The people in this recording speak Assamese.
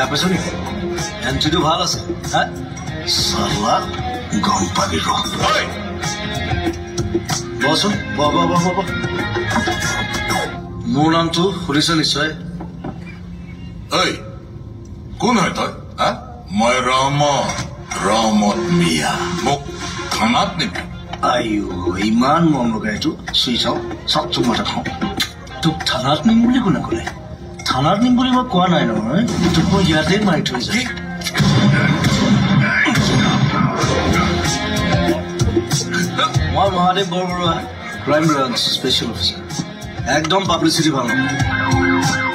পাইছ নেকি এণ্ট্ৰিটো ভাল আছে হা চালা গম পাবি বচোন মোৰ নামটো শুনিছ নিশ্চয় ঐ কোন হয় তই হা মই ৰমত মিয়া মোক থানাত নিবি আইও ইমান মন লগা এইটো চুই চাওঁ চাওক তোক মাথা খাওঁ তোক থানাত নিম বুলি কোনে ক'লে থানাত নিম বুলি মই কোৱা নাই নহয় তোক মই ইয়াতে মাৰি থৈ যায় মই Mahadev Borborua crime branch special officer একদম পাব্লিচিটি ভাল নহয়